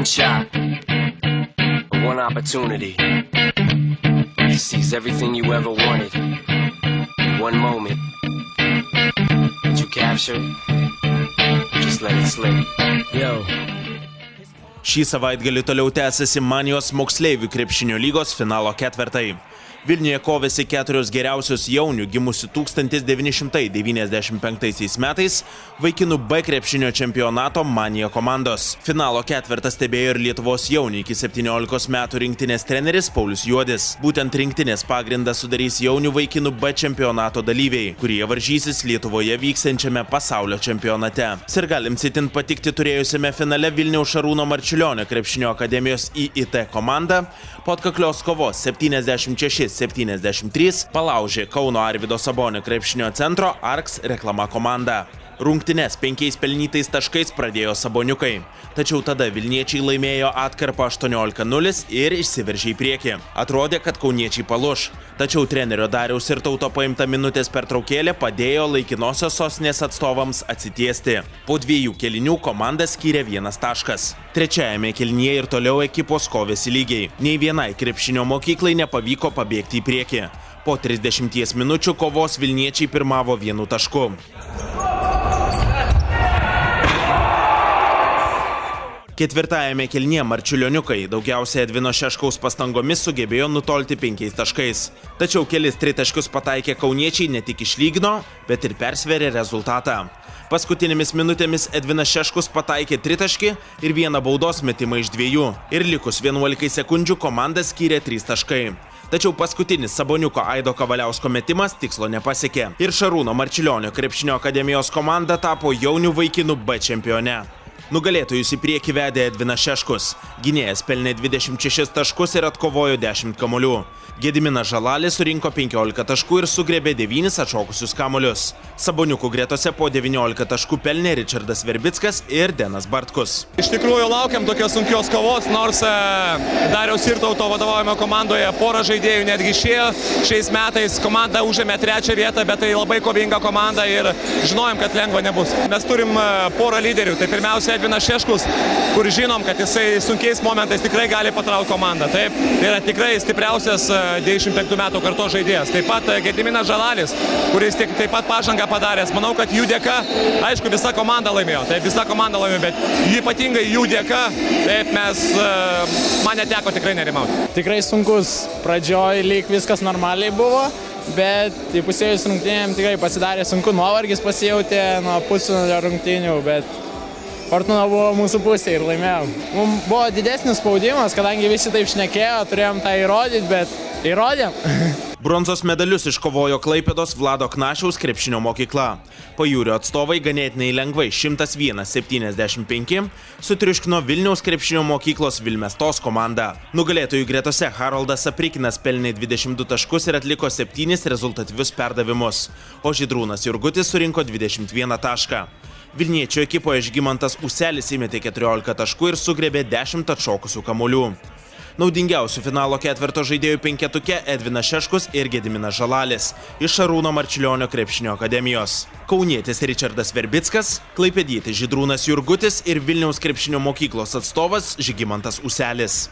one shot, one opportunity to seize everything you ever wanted in one moment. Did you capture it? Just let it slip. Yo. Šį savaitgalį toliau tęsiasi Manijos moksleivių krepšinio lygos finalo ketvertai. Vilniuje kovėsi 4 geriausios jaunių gimusių 1995 metais vaikinų B krepšinio čempionato Manija komandos. Finalo ketvertą stebėjo ir Lietuvos jaunių iki 17 metų rinktinės treneris Paulius Juodis. Būtent rinktinės pagrindą sudarys jaunių vaikinų B čempionato dalyviai, kurie varžysis Lietuvoje vyksiančiame pasaulio čempionate. Sirgaliams itin patikti turėjusiame finale Vilniaus Šarūno Marčiulionio krepšinio akademijos IIT komanda po atkaklios kovos 76-73 palaužė Kauno Arvydo Sabonio krepšinio centro Arks reklama komanda. Rungtynes 5 pelnytais taškais pradėjo Saboniukai, tačiau tada vilniečiai laimėjo atkarpą 18-0 ir išsiveržė į priekį. Atrodė, kad kauniečiai paluš, tačiau trenerio Dariaus ir Tauto paimta minutės pertraukėlė padėjo laikinosios sostinės atstovams atsitiesti. Po 2 kėlinių komanda skyrė 1 taškas. Trečiajame kėlinyje ir toliau ekipos kovėsi lygiai. Nei vienai krepšinio mokyklai nepavyko pabėgti į priekį. Po 30 minučių kovos vilniečiai pirmavo 1 tašku. Ketvirtajame kėlinyje Marčiulioniukai daugiausiai Edvino Šeškaus pastangomis sugebėjo nutolti 5 taškais. Tačiau kelis tritaškius pataikę kauniečiai ne tik išlygino, bet ir persverė rezultatą. Paskutinėmis minutėmis Edvinas Šeškus pataikė tritaškį ir 1 baudos metimą iš 2. Ir likus 11 sekundžių komanda skyrė 3 taškai. Tačiau paskutinis Saboniuko Aido Kavaliausko metimas tikslo nepasiekė. Ir Šarūno Marčiulionio krepšinio akademijos komanda tapo jaunių vaikinų B čempione. Nugalėtojus į priekį vedė Edvinas Šeškus. Gynėjas pelnė 26 taškus ir atkovojo 10 kamuolių. Gediminas Žalalis surinko 15 taškų ir sugriebė 9 atšokusius kamuolius. Saboniukų gretose po 19 taškų pelnė Ričardas Verbickas ir Denas Bartkus. Iš tikrųjų laukiam tokios sunkios kovos, nors Dariaus ir Tauto vadovaujame komandoje porą žaidėjų netgi išėjo. Šiais metais komanda užėmė 3 vietą, bet tai labai kovinga komanda ir žinojom, kad lengva nebus. Mes turim porą lyderių, tai pirmiausia Edvinas Šeškus, kur žinom, kad jisai sunkiais momentais tikrai gali patraukti komandą. Taip, tai yra tikrai stipriausias 95 metų kartos žaidėjas. Taip pat Gediminas Žalalis, kuris taip pat pažangą padaręs. Manau, kad jų dėka, aišku, visa komanda laimėjo. Taip, visa komanda laimėjo, bet ypatingai jų dėka, taip man neteko tikrai nerimauti. Tikrai sunkus. Pradžioj lyg viskas normaliai buvo, bet įpusėjus rungtynėm tikrai pasidarė sunku. Nuovargis pasijautė nuo pusfinalio rungtynių, bet fortuna buvo mūsų pusėje ir laimėjom. Mums buvo didesnis spaudimas, kadangi visi taip šnekėjo, turėjom tą įrodyti, bet įrodėm. Bronzos medalius iškovojo Klaipėdos Vlado Knašiaus krepšinio mokykla. Pajūrio atstovai ganėtinai lengvai 101-75 sutriuškino Vilniaus krepšinio mokyklos Vilmestos komandą. Nugalėtojų gretose Haroldas Aprikinas pelnė 22 taškus ir atliko 7 rezultatyvius perdavimus, o Žydrūnas Jurgutis surinko 21 tašką. Vilniečio ekipoje Žygimantas Uselis įmetė 14 taškų ir sugriebė 10 atšokusių kamuolių. Naudingiausių finalo ketverto žaidėjų penketuke Edvinas Šeškus ir Gediminas Žalalis iš Šarūno Marčiulionio krepšinio akademijos. Kaunietis Ričardas Verbickas, klaipėdietis Žydrūnas Jurgutis ir Vilniaus krepšinio mokyklos atstovas Žygimantas Uselis.